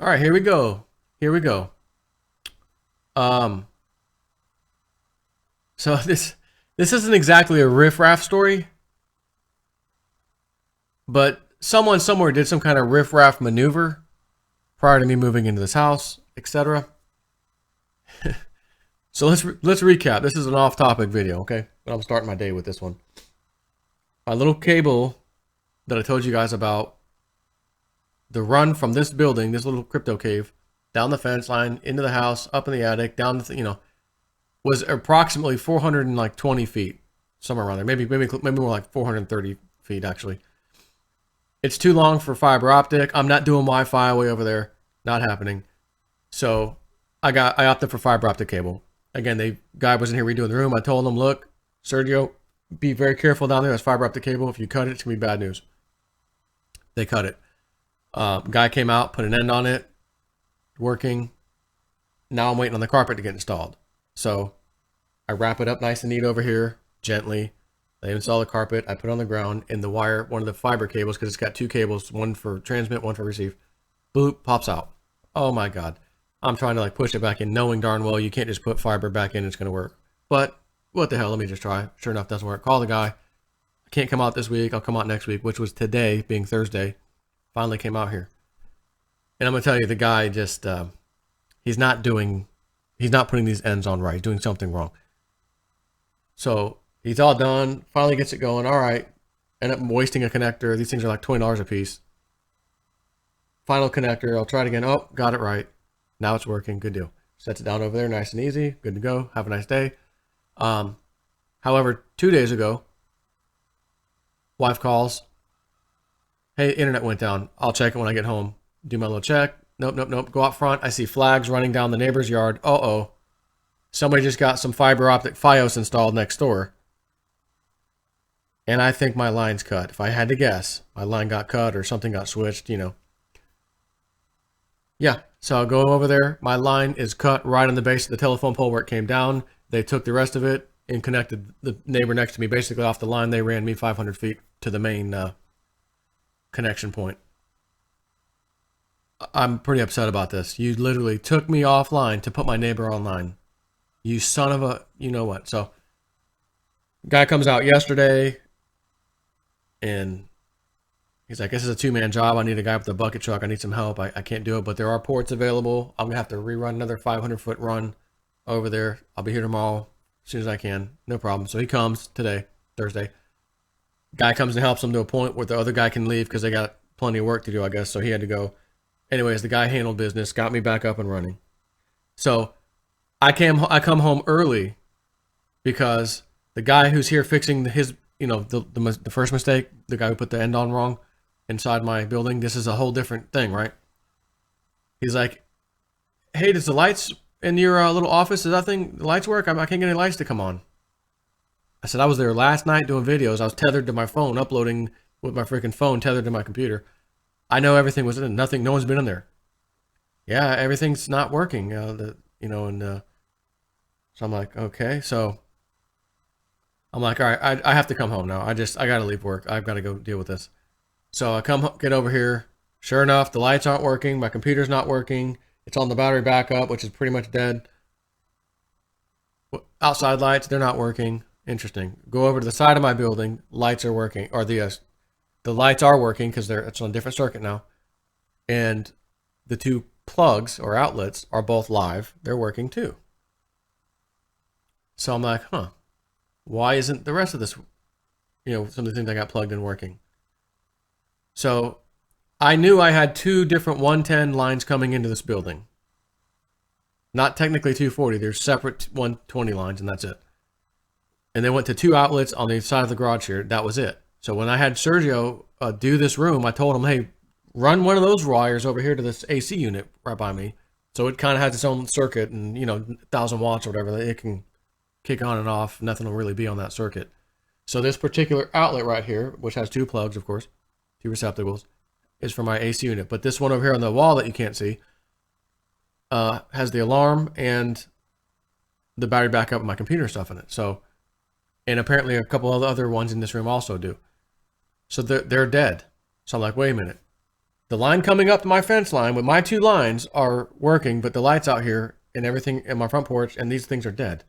All right, here we go. Here we go. Um, so this isn't exactly a Riff Raff story, but someone somewhere did some kind of Riff Raff maneuver prior to me moving into this house, etc. So let's recap. This is an off-topic video, okay? But I'm starting my day with this one. My little cable that I told you guys about, the run from this building, this little crypto cave, down the fence line, into the house, up in the attic, down the, was approximately 420 feet, somewhere around there. Maybe more like 430 feet actually. It's too long for fiber optic. I'm not doing Wi-Fi way over there. Not happening. So I opted for fiber optic cable. Again, the guy was in here redoing the room. I told him, look, Sergio, be very careful down there. That's fiber optic cable. If you cut it, it's gonna be bad news. They cut it. Guy came out, put an end on it, working. Now I'm waiting on the carpet to get installed. So I wrap it up nice and neat over here, gently. They install the carpet. I put it on the ground, and the wire, one of the fiber cables, because it's got two cables, one for transmit, one for receive, boop, pops out. Oh my God. I'm trying to like push it back in, knowing darn well you can't just put fiber back in, it's going to work. But what the hell, let me just try. Sure enough, doesn't work. Call the guy. I can't come out this week. I'll come out next week, which was today, being Thursday. Finally came out here. And I'm going to tell you, the guy just, he's not putting these ends on right. He's doing something wrong. So he's all done, finally gets it going. All right. End up wasting a connector. These things are like $20 a piece. Final connector. I'll try it again. Oh, got it right. Now it's working. Good deal. Sets it down over there. Nice and easy. Good to go. Have a nice day. However, 2 days ago, wife calls. Hey, internet went down. I'll check it when I get home. Do my little check. Nope. Go out front. I see flags running down the neighbor's yard. Uh-oh. Somebody just got some fiber optic Fios installed next door. And I think my line's cut. If I had to guess, my line got cut or something got switched, Yeah, so I'll go over there. My line is cut right on the base of the telephone pole where it came down. They took the rest of it and connected the neighbor next to me basically off the line. They ran me 500 feet to the main connection point. I'm pretty upset about this. You literally took me offline to put my neighbor online. You son of a, you know what. So, guy comes out yesterday, and he's like, this is a two-man job. I need a guy with a bucket truck. I need some help. I can't do it, but there are ports available. I'm going to have to rerun another 500-foot run over there. I'll be here tomorrow as soon as I can. No problem. So he comes today, Thursday. Guy comes and helps him to a point where the other guy can leave because they got plenty of work to do, I guess. So he had to go. Anyways, the guy handled business, got me back up and running. So I come home early because the guy who's here fixing his, the first mistake, the guy who put the end on wrong inside my building, this is a whole different thing, right? He's like, hey, does the lights in your little office, does that thing, the lights work? I can't get any lights to come on. I said, I was there last night doing videos. I was tethered to my phone, uploading with my freaking phone tethered to my computer. I know everything was in. No one's been in there. Yeah, everything's not working. So I'm like, okay. So I'm like, all right, I have to come home now. I got to leave work. I've got to go deal with this. So I get over here. Sure enough, the lights aren't working. My computer's not working. It's on the battery backup, which is pretty much dead. Outside lights, they're not working. Interesting. Go over to the side of my building. Lights are working, or the lights are working because it's on a different circuit now. And the two plugs or outlets are both live. They're working too. So I'm like, why isn't the rest of this, some of the things I got plugged in working? So I knew I had two different 110 lines coming into this building. Not technically 240. There's separate 120 lines, and that's it. And they went to two outlets on the side of the garage here. That was it. So when I had Sergio do this room, I told him, hey, run one of those wires over here to this AC unit right by me. So it kind of has its own circuit and, 1,000 watts or whatever. It can kick on and off. Nothing will really be on that circuit. So this particular outlet right here, which has two plugs, of course, two receptacles, is for my AC unit. But this one over here on the wall that you can't see has the alarm and the battery backup of my computer stuff in it. So, and apparently a couple of the other ones in this room also do. So they're dead. So I'm like, wait a minute. The line coming up to my fence line with my 2 lines are working, but the lights out here and everything in my front porch and these things are dead.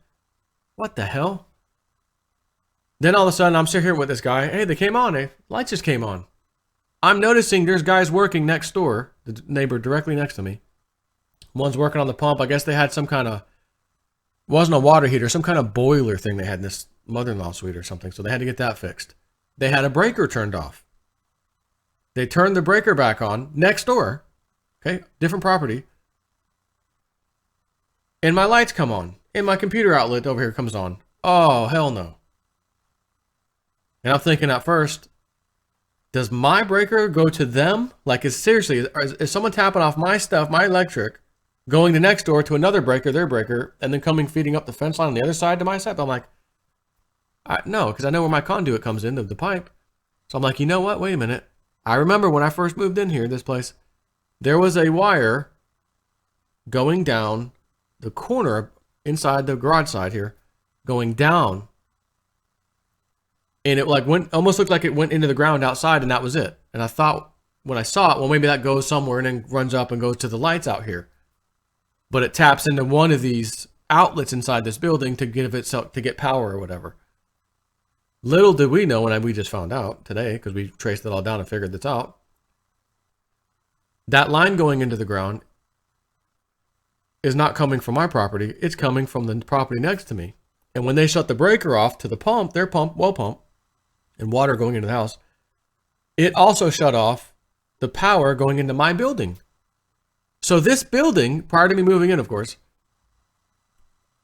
What the hell? Then all of a sudden I'm sitting here with this guy. Hey, they came on. Hey, lights just came on. I'm noticing there's guys working next door, the neighbor directly next to me. One's working on the pump. I guess they had some kind of, wasn't a water heater, some kind of boiler thing they had in this mother-in-law suite or something. So they had to get that fixed. They had a breaker turned off. They turned the breaker back on next door. Okay, different property. And my lights come on. And my computer outlet over here comes on. Oh, hell no. And I'm thinking at first, does my breaker go to them? Like, is someone tapping off my stuff, my electric, going to next door to another breaker, their breaker, and then coming feeding up the fence line on the other side to my side? But I'm like, no, because I know where my conduit comes in, the pipe. So I'm like, you know what? Wait a minute. I remember when I first moved in here, this place, there was a wire going down the corner inside the garage side here, going down. And it like almost looked like it went into the ground outside, and that was it. And I thought when I saw it, well, maybe that goes somewhere and then runs up and goes to the lights out here. But it taps into one of these outlets inside this building to get power or whatever. Little did we know when we just found out today, because we traced it all down and figured this out. That line going into the ground is not coming from my property. It's coming from the property next to me. And when they shut the breaker off to the pump, their well pump, and water going into the house, it also shut off the power going into my building. So this building, prior to me moving in, of course,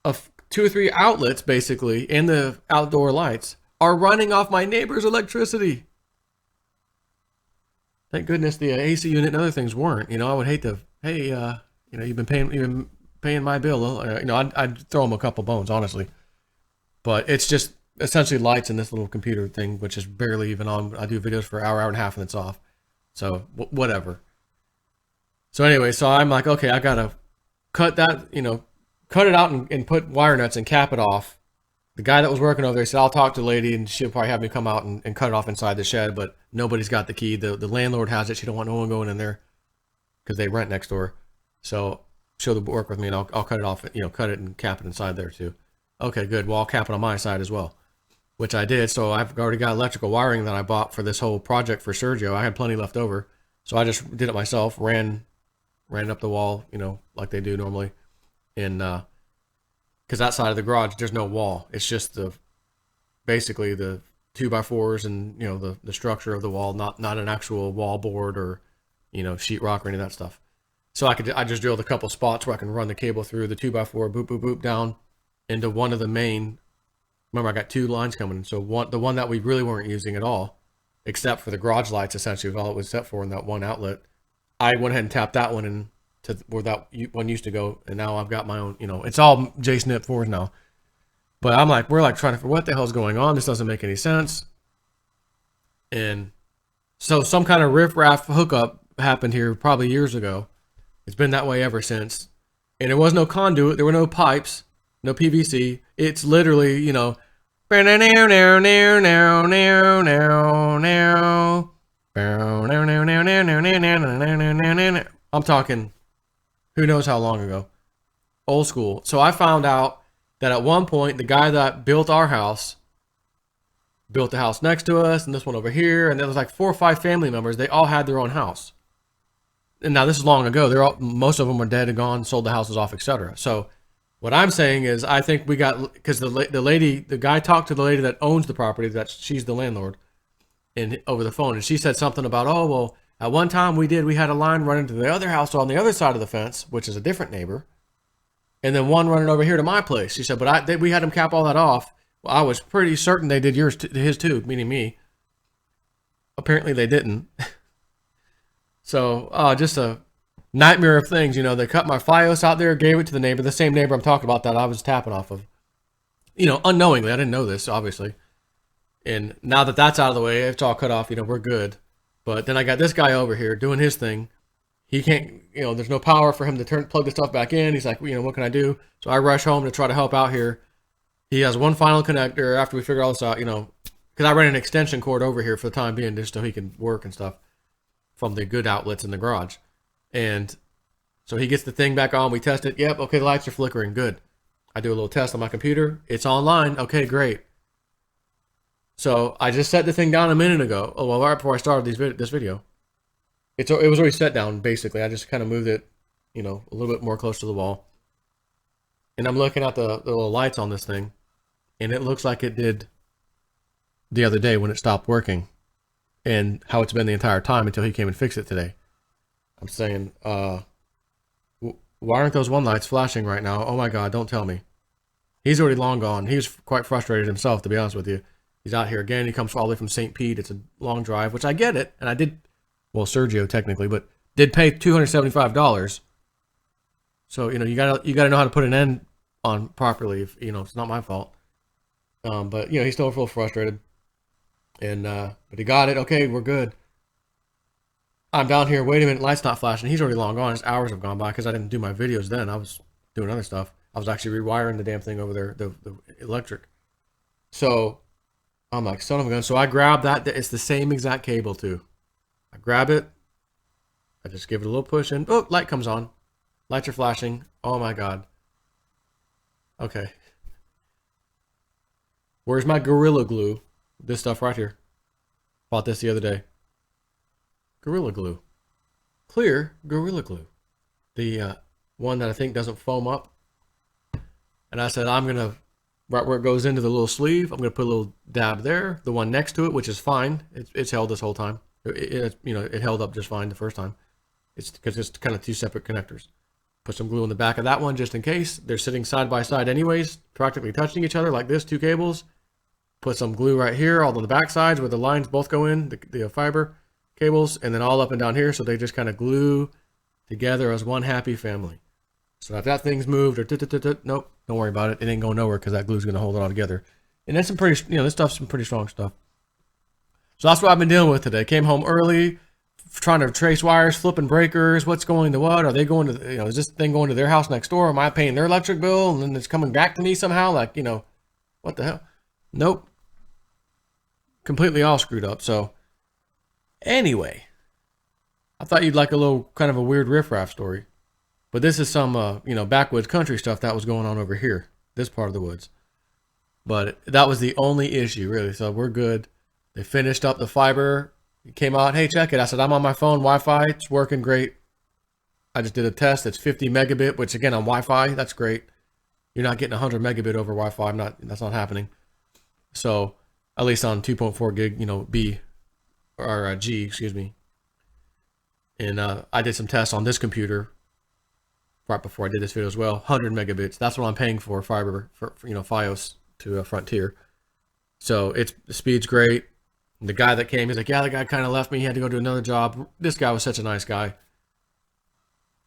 of 2 or 3 outlets basically, and the outdoor lights, are running off my neighbor's electricity. Thank goodness the AC unit and other things weren't. You know, I would hate to, hey, you've been paying my bill. I'd throw them a couple bones, honestly. But it's just essentially lights in this little computer thing, which is barely even on. I do videos for an hour and a half, and it's off. So whatever. So anyway, so I'm like, okay, I gotta cut that, cut it out and put wire nuts and cap it off. The guy that was working over there said, I'll talk to the lady and she'll probably have me come out and cut it off inside the shed, but nobody's got the key. The landlord has it. She don't want no one going in there because they rent next door. So she'll work with me and I'll cut it off, cut it and cap it inside there too. Okay, good. Well, I'll cap it on my side as well, which I did. So I've already got electrical wiring that I bought for this whole project for Sergio. I had plenty left over. So I just did it myself, ran up the wall, like they do normally. And, because that side of the garage, there's no wall. It's just basically the 2x4s and, the structure of the wall, not an actual wall board or, sheetrock or any of that stuff. So I just drilled a couple spots where I can run the cable through the 2x4, boop, boop, boop, down into one of the main. Remember, I got 2 lines coming in. So the one that we really weren't using at all, except for the garage lights, essentially, was all it was set for in that one outlet. I went ahead and tapped that one in to where that one used to go, and now I've got my own, it's all JSNIP 4s now. But we're trying to figure what the hell's going on. This doesn't make any sense. And so some kind of riff-raff hookup happened here probably years ago. It's been that way ever since. And there was no conduit. There were no pipes, no PVC. It's literally, I'm talking who knows how long ago. Old school. So I found out that at one point, the guy that built our house built the house next to us and this one over here. And there was like 4 or 5 family members. They all had their own house. And now this is long ago. Most of them are dead and gone, sold the houses off, etc. So what I'm saying is I think we got, because the guy talked to the lady that owns the property, that she's the landlord, and over the phone. And she said something about, oh, well, at one time we had a line running to the other house on the other side of the fence, which is a different neighbor. And then one running over here to my place. She said, but we had them cap all that off. Well, I was pretty certain they did his too, meaning me. Apparently they didn't. So just a nightmare of things. They cut my Fios out there, gave it to the neighbor, the same neighbor I'm talking about that I was tapping off of. Unknowingly. I didn't know this, obviously. And now that that's out of the way, it's all cut off, we're good. But then I got this guy over here doing his thing. He can't, there's no power for him to plug the stuff back in. He's like, what can I do? So I rush home to try to help out here. He has one final connector after we figure all this out, because I ran an extension cord over here for the time being just so he can work and stuff from the good outlets in the garage. And so he gets the thing back on. We test it. Yep. Okay. The lights are flickering. Good. I do a little test on my computer. It's online. Okay, great. So I just set the thing down a minute ago. Oh, well, right before I started this video. It was already set down, basically. I just kind of moved it, a little bit more close to the wall. And I'm looking at the little lights on this thing. And it looks like it did the other day when it stopped working. And how it's been the entire time until he came and fixed it today. I'm saying, why aren't those one lights flashing right now? Oh my God, don't tell me. He's already long gone. He was quite frustrated himself, to be honest with you. He's out here again. He comes all the way from St. Pete. It's a long drive, which I get it. And I did, well, Sergio technically, but did pay $275. So, you gotta know how to put an end on properly. If, it's not my fault. But, he's still a little frustrated. And, but he got it. Okay, we're good. I'm down here. Wait a minute. Light's not flashing. He's already long gone. His hours have gone by because I didn't do my videos then. I was doing other stuff. I was actually rewiring the damn thing over there, the electric. So I'm like, son of a gun. So I grab that. It's the same exact cable too. I grab it. I just give it a little push and oh, light comes on. Lights are flashing. Oh my God. Okay. Where's my Gorilla Glue? This stuff right here. Bought this the other day. Gorilla Glue. Clear Gorilla Glue. The one that I think doesn't foam up. And I said, I'm going to, right where it goes into the little sleeve, I'm going to put a little dab there. The one next to it, which is fine. It's held this whole time. It held up just fine the first time. It's because it's kind of two separate connectors. Put some glue in the back of that one just in case. They're sitting side by side anyways, practically touching each other like this, two cables. Put some glue right here, all on the back sides where the lines both go in, the fiber cables, and then all up and down here, so they just kind of glue together as one happy family. So if that thing's moved or nope, don't worry about it. It ain't going nowhere because that glue's going to hold it all together. And that's some pretty, this stuff's some pretty strong stuff. So that's what I've been dealing with today. Came home early, trying to trace wires, flipping breakers. What's going to what? Are they going to, is this thing going to their house next door? Am I paying their electric bill? And then it's coming back to me somehow? Like, what the hell? Nope. Completely all screwed up. So anyway, I thought you'd like a little kind of a weird Riff Raff story. But this is some, backwoods country stuff that was going on over here, this part of the woods. But that was the only issue, really. So we're good. They finished up the fiber. It came out, hey, check it. I said, I'm on my phone, Wi-Fi. It's working great. I just did a test. It's 50 megabit, which again, on Wi-Fi, that's great. You're not getting 100 megabit over Wi-Fi. That's not happening. So at least on 2.4 gig, B or G, excuse me. And I did some tests on this computer right before I did this video as well. 100 megabits. That's what I'm paying for fiber for Fios to Frontier. So the speed's great. And the guy that came, he's like, yeah, the guy kind of left me. He had to go do another job. This guy was such a nice guy.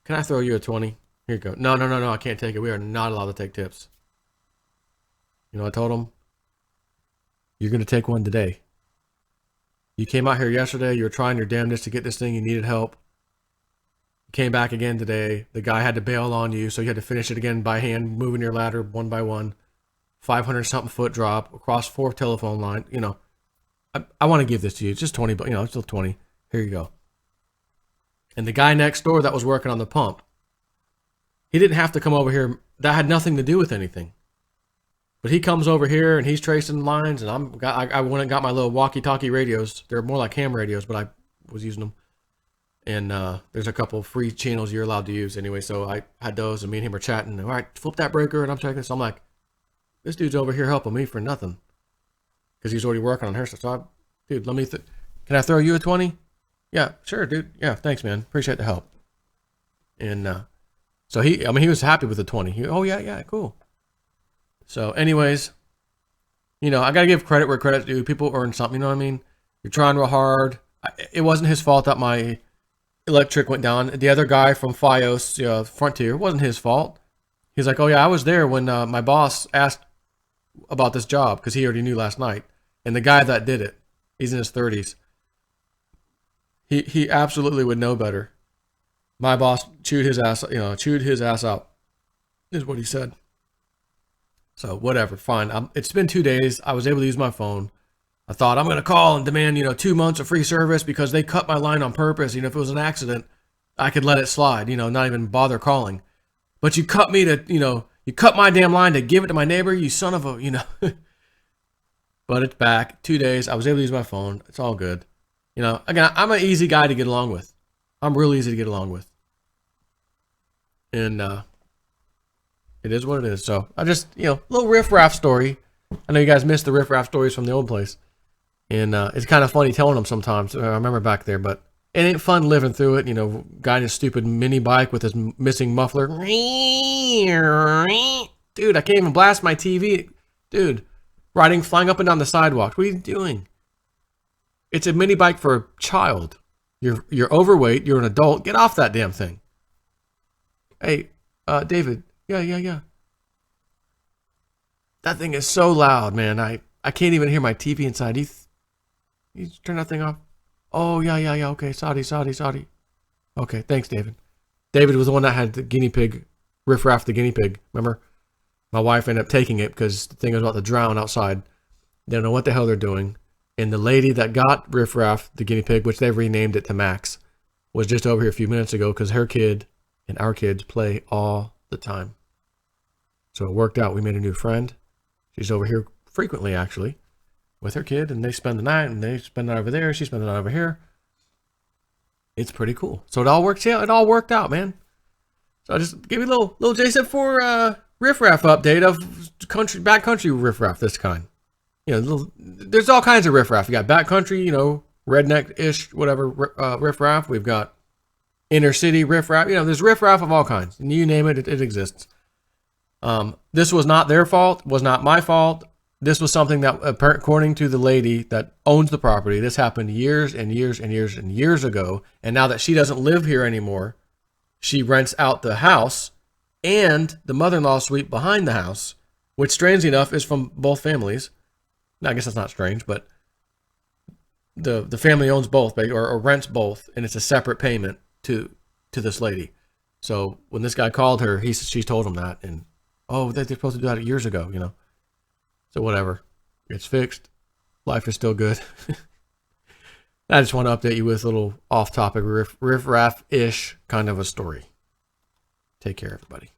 Can I throw you a 20? Here you go. No, I can't take it. We are not allowed to take tips. I told him, you're going to take one today. You came out here yesterday. You were trying your damnedest to get this thing. You needed help. You came back again today. The guy had to bail on you, so you had to finish it again by hand, moving your ladder one by one. 500-something foot drop across 4 telephone line. I want to give this to you. It's just 20, but it's still 20. Here you go. And the guy next door that was working on the pump, he didn't have to come over here. That had nothing to do with anything. But he comes over here and he's tracing lines, and I went and got my little walkie-talkie radios. They're more like ham radios, but I was using them. And there's a couple free channels you're allowed to use anyway. So I had those, and me and him were chatting. All right, flip that breaker, and I'm checking this. I'm like, this dude's over here helping me for nothing, because he's already working on her stuff. So, dude, can I throw you a 20? Yeah, sure, dude. Yeah, thanks, man. Appreciate the help. And so he was happy with the 20. Oh yeah, cool. So, anyways, I gotta give credit where credit's due. People earn something. You know what I mean? You're trying real hard. It wasn't his fault that my electric went down. The other guy from Fios Frontier, it wasn't his fault. He's like, oh yeah, I was there when my boss asked about this job, because he already knew last night. And the guy that did it, he's in his 30s. He absolutely would know better. My boss chewed his ass out, is what he said. So whatever, fine. It's been 2 days. I was able to use my phone. I thought I'm going to call and demand, 2 months of free service because they cut my line on purpose. If it was an accident, I could let it slide, not even bother calling. But you cut me to, you cut my damn line to give it to my neighbor, you son of a, But it's back. 2 days. I was able to use my phone. It's all good. Again, I'm an easy guy to get along with. I'm real easy to get along with. And it is what it is. So I just, little Riff Raff story. I know you guys missed the Riff Raff stories from the old place. And it's kind of funny telling them sometimes. I remember back there, but it ain't fun living through it. Guy in his stupid mini bike with his missing muffler. Dude, I can't even blast my TV. Dude, flying up and down the sidewalk. What are you doing? It's a mini bike for a child. You're overweight. You're an adult. Get off that damn thing. Hey, David. Yeah. That thing is so loud, man. I can't even hear my TV inside. You turn that thing off. Oh, yeah. Okay, sorry. Okay, thanks, David. David was the one that had the guinea pig, Riff Raff the guinea pig. Remember? My wife ended up taking it because the thing was about to drown outside. They don't know what the hell they're doing. And the lady that got Riff Raff the guinea pig, which they've renamed it to Max, was just over here a few minutes ago because her kid and our kids play all the time. So it worked out. We made a new friend. She's over here frequently, actually, with her kid, and they spend the night, and they spend the night over there. She spends the night over here. It's pretty cool. So it all works out. It all worked out, man. So I just give you a little J4 Riff Raff update of backcountry Riff Raff this kind. There's all kinds of Riff Raff. You got backcountry, redneck-ish, whatever Riff Raff. We've got inner city Riff Raff. There's Riff Raff of all kinds. And you name it, it exists. This was not their fault, was not my fault. This was something that, according to the lady that owns the property, this happened years and years and years and years ago. And now that she doesn't live here anymore, she rents out the house and the mother-in-law suite behind the house, which, strangely enough, is from both families. Now, I guess that's not strange, but the family owns both, or rents both, and it's a separate payment to this lady. So when this guy called her, she told him that, and they're supposed to do that years ago, So whatever, it's fixed. Life is still good. I just want to update you with a little off-topic riff raff-ish kind of a story. Take care, everybody.